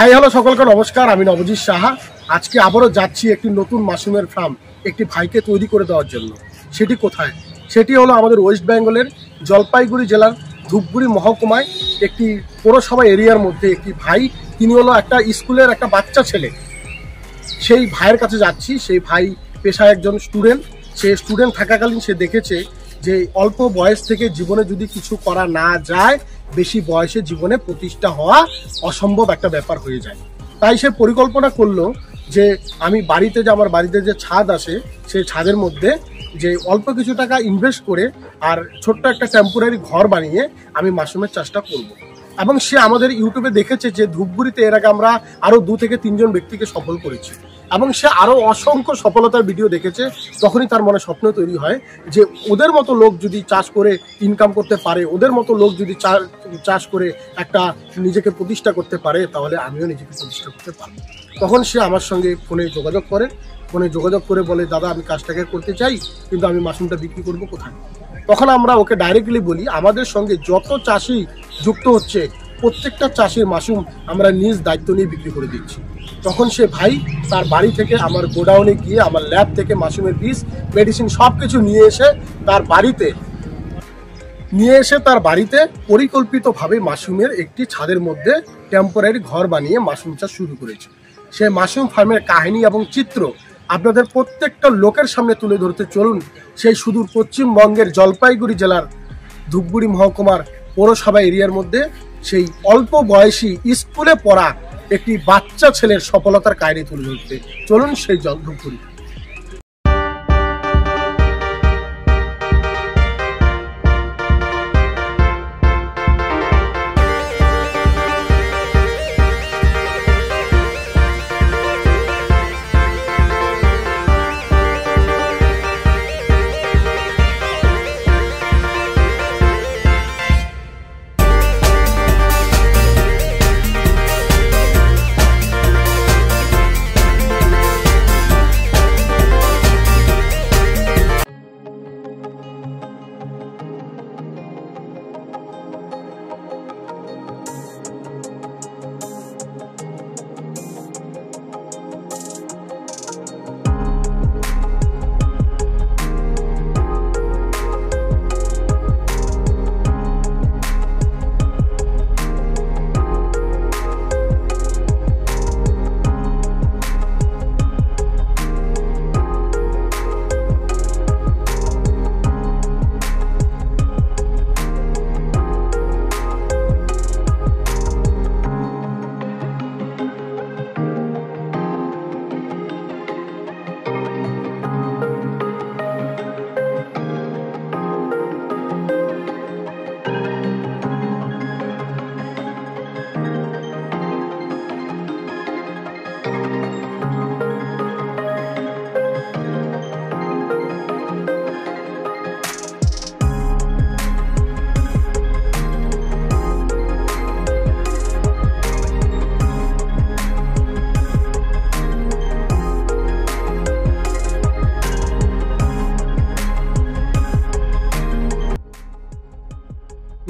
Hi hello সকলকে নমস্কার, আমি নবজিৎ সাহা। আজকে আবারও যাচ্ছি একটি নতুন মাশরুমের ফার্ম একটি ভাইকে তৈরি করে দেওয়ার জন্য। সেটি কোথায়? সেটি হলো আমাদের ওয়েস্ট বেঙ্গলের জলপাইগুড়ি জেলার ধূপগুড়ি মহকুমায় একটি পৌরসভা এরিয়ার মধ্যে একটি ভাই, তিনি হলো একটা স্কুলের একটা বাচ্চা ছেলে। সেই ভাইয়ের কাছে যাচ্ছি। সেই ভাই পেশায় একজন স্টুডেন্ট। সে স্টুডেন্ট থাকাকালীন সে দেখেছে যে অল্প বয়স থেকে জীবনে যদি কিছু করা না যায়, বেশি বয়সে জীবনে প্রতিষ্ঠা হওয়া অসম্ভব একটা ব্যাপার হয়ে যায়। তাই সে পরিকল্পনা করলো যে আমি বাড়িতে যে আমার বাড়িতে যে ছাদ আছে, সেই ছাদের মধ্যে যে অল্প কিছু টাকা ইনভেস্ট করে আর ছোট্ট একটা টেম্পোরারি ঘর বানিয়ে আমি মাশরুমের চাষটা করব। এবং সে আমাদের ইউটিউবে দেখেছে যে ধূপগুড়িতে এর আগে আমরা আরও 2 থেকে 3 জন ব্যক্তিকে সফল করেছি, এবং সে আরও অসংখ্য সফলতার ভিডিও দেখেছে। তখনই তার মনে স্বপ্ন তৈরি হয় যে ওদের মতো লোক যদি চাষ করে ইনকাম করতে পারে, ওদের মতো লোক যদি চাষ করে একটা নিজেকে প্রতিষ্ঠা করতে পারে, তাহলে আমিও নিজেকে প্রতিষ্ঠা করতে পারবো। তখন সে আমার সঙ্গে ফোনে যোগাযোগ করে বলে, দাদা আমি কাজটাকে করতে চাই, কিন্তু আমি মাশরুমটা বিক্রি করবো কোথায়? তখন আমরা ওকে ডাইরেক্টলি বলি, আমাদের সঙ্গে যত চাষি যুক্ত হচ্ছে প্রত্যেকটা চাষির মাশরুম আমরা নিজ দায়িত্ব নিয়ে বিক্রি করে দিচ্ছি। তখন সে ভাই তার বাড়ি থেকে আমার গোডাউনে গিয়ে আমার ল্যাব থেকে মাশরুমের বীজ, মেডিসিন সব কিছু নিয়ে এসে তার বাড়িতে পরিকল্পিতভাবে মাশরুমের একটি ছাদের মধ্যে টেম্পোরারি ঘর বানিয়ে মাশরুম চাষ শুরু করেছে। সে মাশরুম ফার্মের কাহিনী এবং চিত্র আপনাদের প্রত্যেকটা লোকের সামনে তুলে ধরতে চলুন। সেই সুদূর পশ্চিমবঙ্গের জলপাইগুড়ি জেলার ধূপগুড়ি মহকুমার পৌরসভা এরিয়ার মধ্যে সেই অল্প বয়সী স্কুলে পড়া একটি বাচ্চা ছেলের সফলতার কাহিনী তুলে ধরতে চলুন সেই ধূপগুড়ি।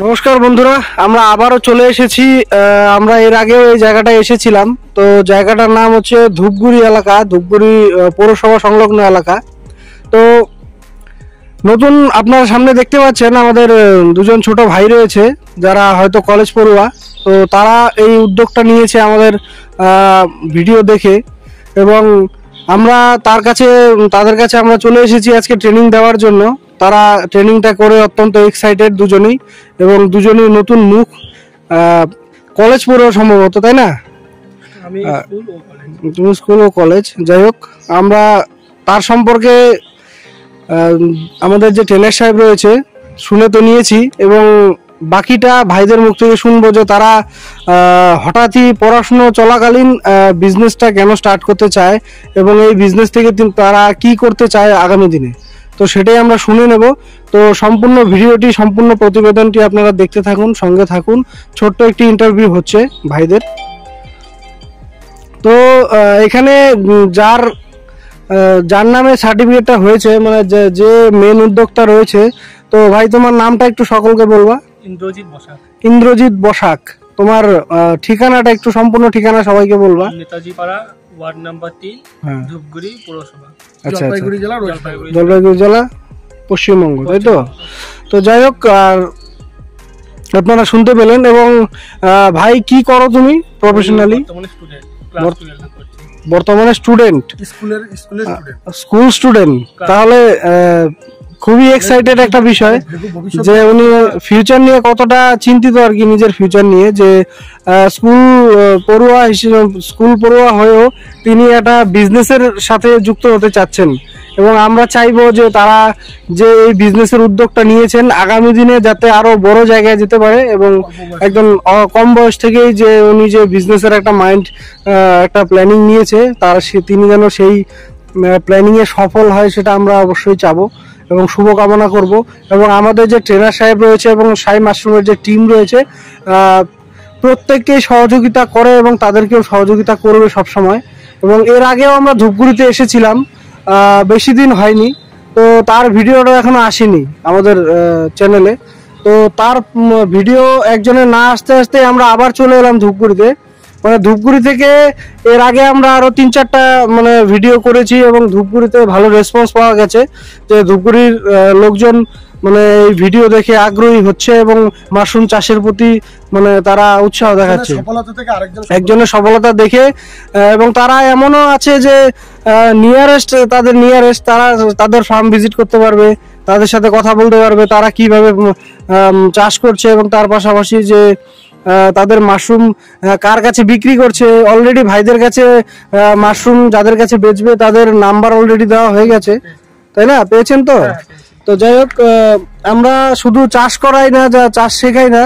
নমস্কার বন্ধুরা, আমরা আবারও চলে এসেছি। আমরা এর আগেও এই জায়গাটায় এসেছিলাম। তো জায়গাটার নাম হচ্ছে ধূপগুড়ি এলাকা, ধূপগুড়ি পৌরসভা সংলগ্ন এলাকা। তো নতুন আপনারা সামনে দেখতে পাচ্ছেন আমাদের 2 জন ছোট ভাই রয়েছে যারা হয়তো কলেজ পড়ুয়া। তো তারা এই উদ্যোগটা নিয়েছে আমাদের ভিডিও দেখে, এবং আমরা তাদের কাছে আমরা চলে এসেছি আজকে ট্রেনিং দেওয়ার জন্য। তারা ট্রেনিংটা করে অত্যন্ত এক্সাইটেড দুজনেই, এবং দুজনেই নতুন মুখ, কলেজ পড়ুয়া সম্ভবত, তাই না? তুমি স্কুল ও কলেজ, যাই হোক। আমরা তার সম্পর্কে আমাদের যে ট্রেনার সাহেব রয়েছে শুনে তো নিয়েছি, এবং বাকিটা ভাইদের মুখ থেকে শুনবো যে তারা হঠাৎই পড়াশুনো চলাকালীন বিজনেসটা কেন স্টার্ট করতে চায় এবং এই বিজনেস থেকে তারা কি করতে চায় আগামী দিনে। তো সেটাই আমরা শুনে নেব। তো সম্পূর্ণ ভিডিওটি, সম্পূর্ণ প্রতিবেদনটি আপনারা দেখতে থাকুন, সঙ্গে থাকুন। ছোট্ট একটি ইন্টারভিউ হচ্ছে ভাইদের। তো এখানে যার নামে সার্টিফিকেটটা হয়েছে, মানে যে মেন উদ্যোক্তা রয়েছে, তো ভাই তোমার নামটা একটু সকলকে বলবা। ইন্দ্রজিৎ বসাক। তোমার ঠিকানাটা একটু, সম্পূর্ণ ঠিকানা সবাইকে বলবা। নেতাজি পাড়া, ওয়ার্ড নাম্বার 3, ধূপগুড়ি পৌরসভা, জলপাইগুড়ি জেলা, পশ্চিমবঙ্গ, তাই তো? তো যাই হোক, আর আপনারা শুনতে পেলেন। এবং ভাই কি করো তুমি প্রফেশনালি? বর্তমানে স্টুডেন্ট, স্কুল স্টুডেন্ট। তাহলে খুবই এক্সাইটেড একটা বিষয় যে উনি ফিউচার নিয়ে কতটা চিন্তিত আর কি, নিজের ফিউচার নিয়ে, যে স্কুল পড়ুয়া হয়েও তিনি একটা বিজনেসের সাথে যুক্ত হতে চাচ্ছেন। এবং আমরা চাইবো যে তারা যে এই বিজনেসের উদ্যোগটা নিয়েছেন আগামী দিনে যাতে আরো বড় জায়গায় যেতে পারে, এবং একদম কম বয়স থেকেই যে উনি যে বিজনেসের একটা একটা প্ল্যানিং নিয়েছে, তিনি যেন সেই প্ল্যানিং এ সফল হয় সেটা আমরা অবশ্যই চাবো এবং শুভকামনা করব। এবং আমাদের যে ট্রেনার সাহেব রয়েছে এবং সাই মাশরুমের যে টিম রয়েছে, প্রত্যেককেই সহযোগিতা করে এবং তাদেরকেও সহযোগিতা করবে সবসময়। এবং এর আগেও আমরা ধূপগুড়িতে এসেছিলাম, বেশি দিন হয়নি, তো তার ভিডিওটা এখনো আসেনি আমাদের চ্যানেলে। তো তার ভিডিও একজনের না আসতে আসতে আমরা আবার চলে এলাম ধূপগুড়িতে। মানে ধূপগুড়ি থেকে এর আগে আমরা আরো 3-4টা মানে ভিডিও করেছি এবং ধূপগুড়িতে ভালো রেসপন্স পাওয়া গেছে, যে ধূপগুড়ির লোকজন মানে এই ভিডিও দেখে আগ্রহী হচ্ছে এবং মাশরুম চাষের প্রতি মানে তারা উৎসাহ দেখাচ্ছে একজনের সফলতা দেখে। এবং তারা এমনও আছে যে তারা তাদের ফার্ম ভিজিট করতে পারবে, তাদের সাথে কথা বলতে পারবে, তারা কিভাবে চাষ করছে এবং তার পাশাপাশি যে তাদের মাশরুম কার কাছে বিক্রি করছে। অলরেডি ভাইদের কাছে মাশরুম যাদের কাছে বেচবে তাদের নাম্বার অলরেডি দেওয়া হয়ে গেছে, তাই না? পেয়েছেন তো? তো যাই হোক, আমরা শুধু চাষ করাই না, চাষ শেখাই না,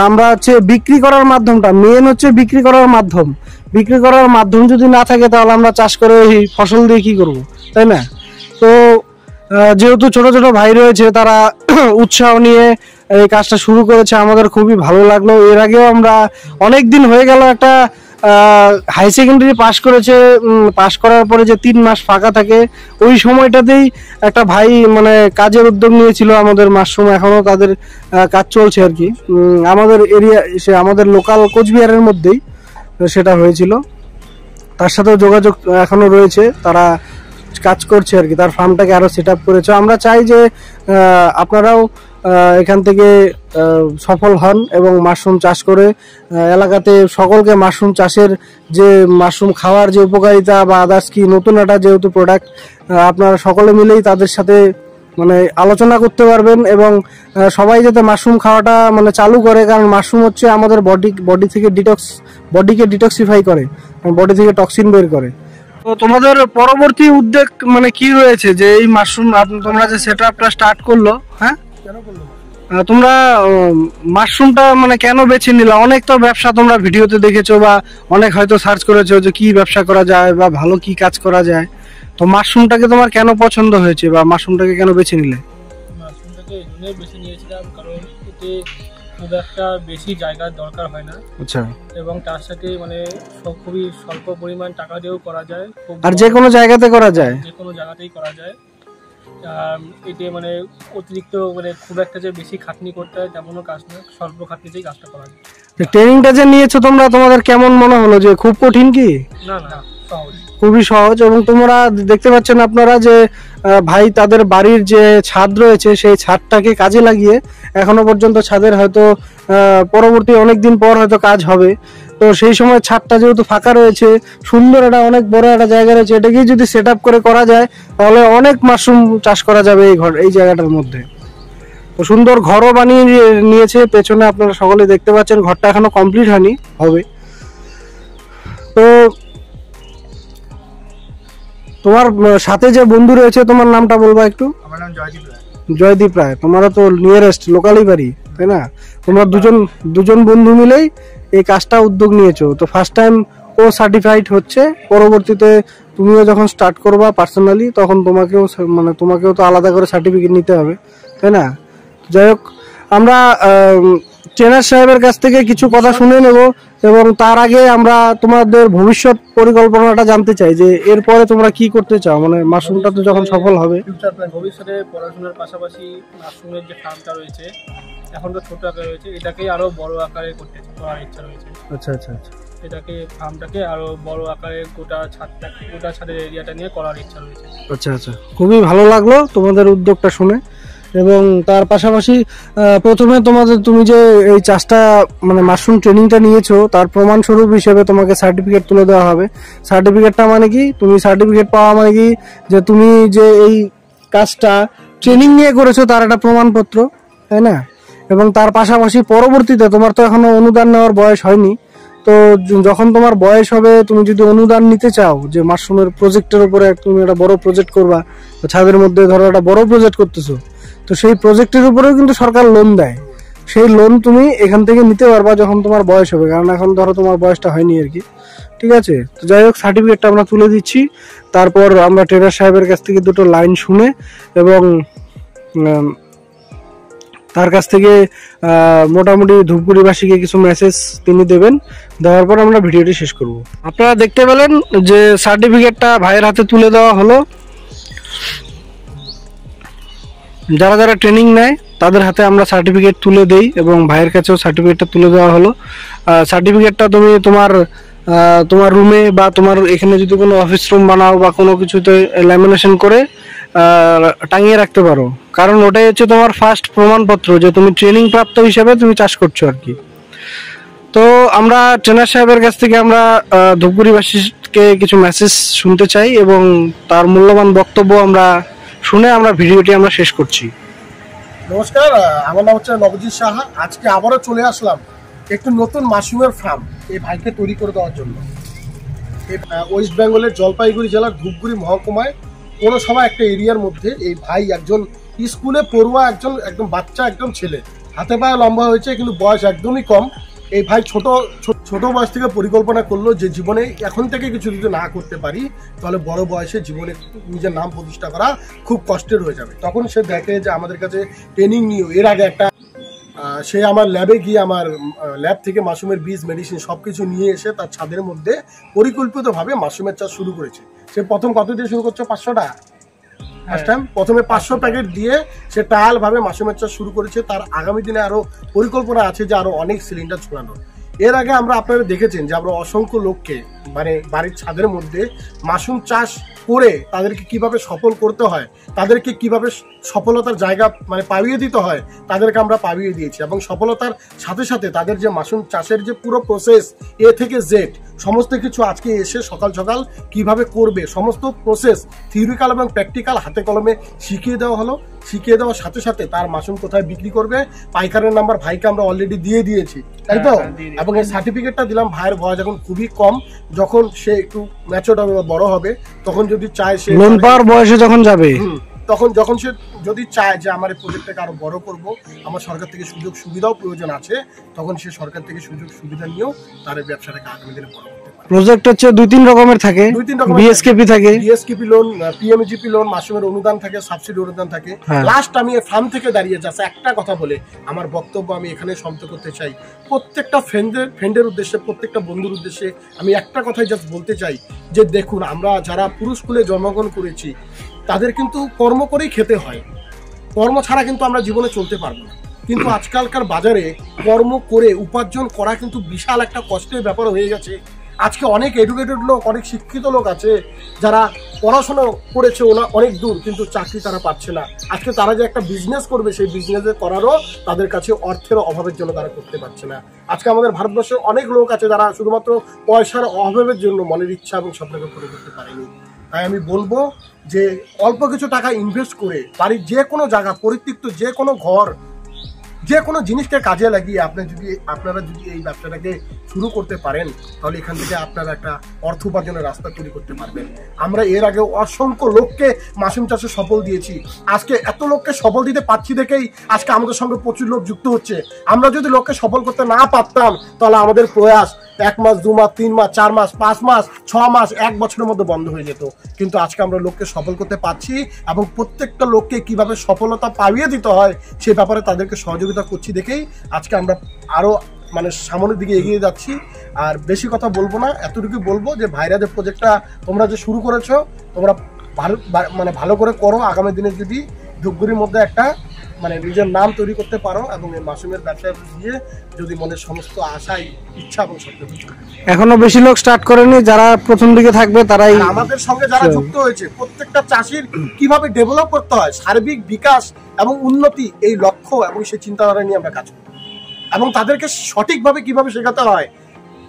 আমরা হচ্ছে বিক্রি করার মাধ্যমটা মেন, হচ্ছে বিক্রি করার মাধ্যম যদি না থাকে তাহলে আমরা চাষ করে এই ফসল দিয়ে কি করব, তাই না? তো যেহেতু ছোট ছোট ভাই রয়েছে, তারা উৎসাহ নিয়ে এই কাজটা শুরু করেছে, আমাদের খুবই ভালো লাগলো। এর আগেও আমরা অনেক দিন হয়ে গেল একটা হাই সেকেন্ডারি পাশ করার পরে যে 3 মাস ফাঁকা থাকে, ওই সময়টাতেই একটা ভাই মানে কাজের উদ্যোগ নিয়েছিল আমাদের মাশরুম। এখনো তাদের কাজ চলছে আর কি, আমাদের আমাদের লোকাল কোচবিহারের মধ্যেই সেটা হয়েছিল। তার সাথেও যোগাযোগ এখনো রয়েছে, তারা কাজ করছে আর কি, তার ফার্মটাকে আরো সেট আপ করেছে। আমরা চাই যে আপনারাও এখান থেকে সফল হন এবং মাশরুম চাষ করে এলাকাতে সকলকে মাশরুম চাষের যে মাশরুম খাওয়ার যে উপকারিতা বা আদার্স কি নতুন একটা যেহেতু প্রোডাক্ট, আপনারা সকলে মিলেই তাদের সাথে মানে আলোচনা করতে পারবেন এবং সবাই যাতে মাশরুম খাওয়াটা মানে চালু করে, কারণ মাশরুম হচ্ছে আমাদের বডিকে ডিটক্সিফাই করে, বডি থেকে টক্সিন বের করে। তো তোমাদের পরবর্তী উদ্যোগ মানে কি রয়েছে, যে এই মাশরুম তোমরা যে সেটআপটা স্টার্ট করলো, হ্যাঁ তোমরা মাশরুমটা মানে কেন বেছে নিলা? অনেক তো ব্যবসা তোমরা ভিডিওতে দেখেছো বা অনেক হয়তো সার্চ করেছো যে কি ব্যবসা করা যায় বা ভালো কি কাজ করা যায়, তো মাশরুমটাকে তোমার কেন পছন্দ হয়েছে বা মাশরুমটাকে কেন বেছে নিলে? মাশরুমটাকে এজন্যই বেছে নিয়েছিলাম কারণ এতে খুব একটা বেশি জায়গার দরকার হয় না, আচ্ছা, এবং তার সাথে মানে খুবই স্বল্প পরিমাণ টাকা দিয়েও করা যায়, আর যে কোনো জায়গাতে করা যায়, যে কোনো জায়গাতেই করা যায়। এতে মানে অতিরিক্ত মানে খুব একটা যে বেশি খাটনি করতে হয় তেমনও কাজ না, স্বল্প খাটনিতেই কাজটা করা যায়। ট্রেনিংটা যে নিয়েছো তোমরা, তোমাদের কেমন মনে হলো? যে খুব কঠিন কি? না না, সহজ, খুবই সহজ। এবং তোমরা দেখতে পাচ্ছেন আপনারা যে ভাই তাদের বাড়ির যে ছাদ রয়েছে সেই ছাদটাকে কাজে লাগিয়ে এখনো পর্যন্ত ছাদের হয়তো পরবর্তী অনেকদিন পর হয়তো কাজ হবে, তো সেই সময় ছাদটা যেহেতু ফাঁকা রয়েছে, সুন্দর একটা অনেক বড় একটা জায়গা রয়েছে, এটাকে যদি সেট আপ করে করা যায় তাহলে অনেক মাশরুম চাষ করা যাবে এই জায়গাটার মধ্যে। তো সুন্দর ঘরও বানিয়ে নিয়েছে পেছনে, আপনারা সকলে দেখতে পাচ্ছেন, ঘরটা এখনো কমপ্লিট হয়নি, হবে। তো তোমার সাথে যে বন্ধু রয়েছে তোমার নামটা বলবা একটু? আমার নাম জয়দীপ রায়। জয়দীপ রায়, তোমারও তো নিয়ারেস্ট লোকালই বাড়ি। তাই না? তোমরা দুজন বন্ধু মিলেই এই কাজটা উদ্যোগ নিয়েছো। তো ফার্স্ট টাইম ও সার্টিফাইড হচ্ছে, পরবর্তীতে তুমিও যখন স্টার্ট করবা পার্সোনালি তখন তোমাকেও তো আলাদা করে সার্টিফিকেট নিতে হবে, তাই না? যাই হোক, আমরা ট্রেনার সাহেবের কাছ থেকে কিছু কথা শুনে নেব এবং তার আগে আমরা তোমাদের ভবিষ্যৎ পরিকল্পনাটা জানতে চাই যে এরপরে তোমরা কি করতে চাও, মানে মাশরুমটা তো যখন সফল হবে। ভবিষ্যতে পড়াশোনার পাশাপাশি মাশরুমের যে ফার্মটা রয়েছে, এখন তো ছোট আকারে রয়েছে, এটাকে আরো বড় আকারে করার ইচ্ছা রয়েছে। আচ্ছা আচ্ছা আচ্ছা, ফার্মটাকে আরো বড় আকারে গোটা ছাদের এরিয়াটা নিয়ে করার ইচ্ছা রয়েছে। আচ্ছা আচ্ছা, খুবই ভালো লাগলো তোমাদের উদ্যোগটা শুনে। এবং তার পাশাপাশি প্রথমে তুমি যে এই চাষটা মানে মাশরুম ট্রেনিংটা নিয়েছো তার প্রমাণস্বরূপ হিসেবে তোমাকে সার্টিফিকেট তুলে দেওয়া হবে। সার্টিফিকেটটা মানে কি, তুমি সার্টিফিকেট পাওয়া মানে কি যে তুমি যে এই কাজটা ট্রেনিং নিয়ে করেছো তার একটা প্রমাণপত্র, তাই না? এবং তার পাশাপাশি পরবর্তীতে তোমার তো এখনো অনুদান নেওয়ার বয়স হয়নি, তো যখন তোমার বয়স হবে তুমি যদি অনুদান নিতে চাও যে মাশরুমের প্রজেক্টের উপরে তুমি একটা বড় প্রজেক্ট করবা, ছাদের মধ্যে ধরো একটা বড় প্রজেক্ট করতেছো, তো সেই প্রজেক্টের উপরেও কিন্তু সরকার লোন দেয়। সেই লোন তুমি এখান থেকে নিতে পারবা যখন তোমার বয়স হবে, কারণ এখন ধরো তোমার বয়সটা হয়নি আর কি। ঠিক আছে, তো যাই হোক, সার্টিফিকেটটা আমরা তুলে দিচ্ছি। তারপর আমরা ট্রেনার সাহেবের কাছ থেকে দুটো লাইন শুনে এবং তার কাছ থেকে মোটামুটি ধূপগুড়িবাসীকে কিছু মেসেজ তিনি দেবেন, দেওয়ার পর আমরা ভিডিওটি শেষ করব। আপনারা দেখতে পেলেন যে সার্টিফিকেটটা ভাইয়ের হাতে তুলে দেওয়া হলো। যারা যারা ট্রেনিং নেয় তাদের হাতে আমরা সার্টিফিকেট তুলে দেই এবং ভাইয়ের কাছেও সার্টিফিকেটটা তুলে দেওয়া হলো। সার্টিফিকেটটা তুমি তোমার রুমে বা তোমার এখানে যদি কোনো অফিস রুম বানাও বা কোনো কিছুতে ল্যামিনেশন করে টাঙিয়ে রাখতে পারো, কারণ ওটাই হচ্ছে তোমার ফার্স্ট প্রমাণপত্র যে তুমি ট্রেনিং প্রাপ্ত হিসেবে তুমি চাষ করছো আর কি। তো আমরা ট্রেনার সাহেবের কাছ থেকে আমরা ধূপগুড়িবাসীকে কিছু মেসেজ শুনতে চাই এবং তার মূল্যবান বক্তব্য আমরা শুনে আমরা ভিডিওটি আমরা শেষ করছি। নমস্কার, আমার নাম হচ্ছে নবজিৎ সাহা। আজকে আবারও চলে আসলাম একটু নতুন মাশরুমের ফার্ম এই ভাইকে তৈরি করে দেওয়ার জন্য। এই ওয়েস্ট বেঙ্গলের জলপাইগুড়ি জেলার ধূপগুড়ি মহকুমায় পৌরসভা একটা এরিয়ার মধ্যে এই ভাই একজন স্কুলে পড়ুয়া একদম বাচ্চা একদম ছেলে, হাতে পায়ে লম্বা হয়েছে কিন্তু বয়স একদমই কম। এই ভাই ছোট বয়স থেকে পরিকল্পনা করলো যে জীবনে এখন থেকে কিছু যদি না করতে পারি তাহলে বড় বয়সে জীবনে নিজের নাম প্রতিষ্ঠা করা খুব কষ্টের হয়ে যাবে। তখন সে দেখে যে আমাদের কাছে ট্রেনিং নিয়েও এর আগে একটা সে আমার ল্যাবে গিয়ে আমার ল্যাব থেকে মাশরুমের বীজ মেডিসিন সবকিছু নিয়ে এসে তার ছাদের মধ্যে পরিকল্পিতভাবে মাশরুমের চাষ শুরু করেছে। সে প্রথম কত দিয়ে শুরু করছে? 500 টাকা ফার্স্ট টাইম। প্রথমে 500 প্যাকেট দিয়ে সে ট্রায়াল ভাবে মাশরুমের চাষ শুরু করেছে। তার আগামী দিনে আরো পরিকল্পনা আছে যে আরো অনেক সিলিন্ডার ছড়ানোর। এর আগে আপনারা দেখেছেন যে আমরা অসংখ্য লোককে মানে বাড়ির ছাদের মধ্যে মাশরুম চাষ করে তাদেরকে কিভাবে সফল করতে হয়, তাদেরকে কিভাবে সফলতার জায়গা মানে পাইয়ে দিতে হয়, তাদেরকে আমরা পাইয়ে দিয়েছি। এবং সফলতার সাথে সাথে তাদের যে মাশরুম চাষের যে পুরো প্রসেস এ থেকে জেড সমস্ত কিছু আজকে এসে সকাল সকাল কিভাবে করবে সমস্ত প্রসেস থিওরিক্যাল এবং প্র্যাকটিক্যাল হাতে কলমে শিখিয়ে দেওয়া হলো। শিখিয়ে দেওয়ার সাথে সাথে তার মাশরুম কোথায় বিক্রি করবে পাইকারের নাম্বার ভাইকে আমরা অলরেডি দিয়ে দিয়েছি, তাই তো? এবং এই সার্টিফিকেটটা দিলাম। ভাইয়ের বয়স এখন খুবই কম, যখন সে একটু ম্যাচিউরড হবে বা বড় হবে তখন যদি চায় সে লোন পাওয়ার বয়সে যখন যাবে যখন সে যদি চায় যে আমার এই প্রজেক্টটাকে আরো বড় করব, আমার সরকার থেকে সুযোগ সুবিধাও প্রয়োজন আছে, তখন সে সরকার থেকে সুযোগ সুবিধা নিয়েও তার এই ব্যবসাটাকে আগামী দিনে বড় করতে পারে। প্রজেক্ট হচ্ছে 2-3 রকমের থাকে, বিএসকেপি থাকে, বিএসকেপি লোন, পিএমজিপি লোন, মাশরুমের অনুদান থাকে, সাবসিডি অনুদান থাকে। লাস্ট আমি এই ফার্ম থেকে দাঁড়িয়ে যাচ্ছে একটা কথা বলে আমার বক্তব্য আমি এখানে সমাপ্ত করতে চাই। প্রত্যেকটা ফ্রেন্ডের উদ্দেশ্যে, প্রত্যেকটা বন্ধুর উদ্দেশ্যে আমি একটা কথাই জাস্ট বলতে চাই যে দেখুন, আমরা যারা পুরুষ কুলে জন্মগ্রহণ করেছি তাদের কিন্তু কর্ম করেই খেতে হয়, কর্ম ছাড়া কিন্তু আমরা জীবনে চলতে পারবো না। কিন্তু আজকালকার বাজারে কর্ম করে উপার্জন করা কিন্তু বিশাল একটা কষ্টের ব্যাপার হয়ে গেছে। আজকে অনেক এডুকেটেড লোক, অনেক শিক্ষিত লোক আছে যারা পড়াশোনা করেছে অনেক দূর, কিন্তু চাকরি তারা পাচ্ছে না। আজকে তারা যে একটা বিজনেস করবে সেই বিজনেস করারও তাদের কাছে অর্থের অভাবের জন্য তারা করতে পারছে না। আজকে আমাদের ভারতবর্ষে অনেক লোক আছে যারা শুধুমাত্র পয়সার অভাবের জন্য মনের ইচ্ছা এবং স্বপ্নকে পুরো করতে পারেনি। তাই আমি বলবো যে অল্প কিছু টাকা ইনভেস্ট করে বাড়ির যে কোনো জায়গা, পরিত্যক্ত যে কোনো ঘর যে কোনো জিনিসকে কাজে লাগিয়ে আপনারা যদি এই ব্যবসাটাকে শুরু করতে পারেন, তাহলে এখান থেকে আপনারা একটা অর্থ উপার্জনের রাস্তা তৈরি করতে পারবেন। আমরা এর আগে অসংখ্য লোককে মাশরুম চাষে সফল দিয়েছি। আজকে এত লোককে সফল দিতে পারছি দেখেই আজকে আমাদের সঙ্গে প্রচুর লোক যুক্ত হচ্ছে। আমরা যদি লোককে সফল করতে না পারতাম, তাহলে আমাদের প্রয়াস 1 মাস, 2 মাস, 3 মাস, 4 মাস, 5 মাস, 6 মাস, 1 বছরের মধ্যে বন্ধ হয়ে যেত। কিন্তু আজকে আমরা লোককে সফল করতে পারছি এবং প্রত্যেকটা লোককে কিভাবে সফলতা পাইয়ে দিতে হয় সেই ব্যাপারে তাদেরকে সহযোগিতা করছি দেখেই আজকে আমরা আরো মানে সামনের দিকে এগিয়ে যাচ্ছি। আর বেশি কথা বলবো না, এতটুকু বলবো যে ভাইরা যে প্রজেক্টটা তোমরা যে শুরু করেছো, তোমরা ভালো করে করো। আগামী দিনে যদি ধূপগুড়ির মধ্যে একটা মানে নিজের নাম তৈরি করতে পারো এবং এই মাশরুমের ব্যবসায় দিয়ে যদি মনের সমস্ত আশাই, ইচ্ছা এবং স্বপ্ন। এখনো বেশি লোক স্টার্ট করেনি, যারা প্রথম দিকে থাকবে তারাই আমাদের সঙ্গে যারা যুক্ত হয়েছে। প্রত্যেকটা চাষির কিভাবে ডেভেলপ করতে হয়, সার্বিক বিকাশ এবং উন্নতি, এই লক্ষ্য এবং সেই চিন্তাধারা নিয়ে আমরা কাজ করি এবং তাদেরকে সঠিকভাবে কিভাবে শেখাতে হয়,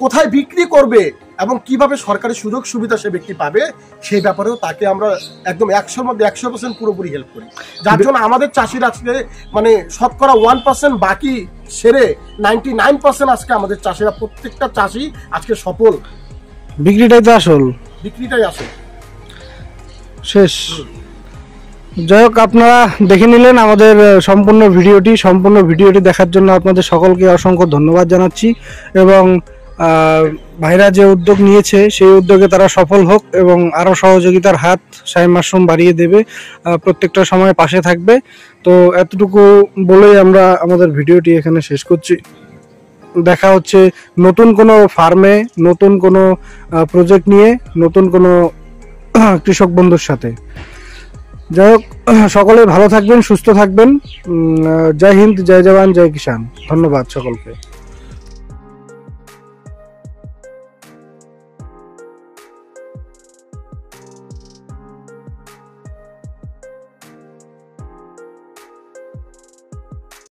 কোথায় বিক্রি করবে এবং কিভাবে সরকারি সুযোগ সুবিধা সে ব্যক্তি পাবে, সেই ব্যাপারেও তাকে আমরা একদম 100-র মধ্যে 100% পুরোপুরি হেল্প করি। যার জন্য আমাদের চাষিরা আজকে মানে শতকরা 1% বাকি সেরে 99% আজকে আমাদের চাষিরা, প্রত্যেকটা চাষি আজকে সফল। বিক্রিটাই তো আসল, বিক্রিটাই আসে শেষ। যাই হোক, আপনারা দেখে নিলেন আমাদের সম্পূর্ণ ভিডিওটি দেখার জন্য আপনাদের সকলকে অসংখ্য ধন্যবাদ জানাচ্ছি এবং ভাইরা যে উদ্যোগ নিয়েছে সেই উদ্যোগে তারা সফল হোক এবং আরও সহযোগিতার হাত শাইন মাশরুম বাড়িয়ে দেবে, প্রত্যেকটা সময় পাশে থাকবে। তো এতটুকু বলেই আমরা আমাদের ভিডিওটি এখানে শেষ করছি। দেখা হচ্ছে নতুন কোনো ফার্মে, নতুন কোনো প্রজেক্ট নিয়ে, নতুন কোনো কৃষক বন্ধুর সাথে। যাই হোক, সকলে ভালো থাকবেন, সুস্থ থাকবেন। জয় হিন্দ, জয় জওয়ান, জয় কিষান। ধন্যবাদ সকলকে।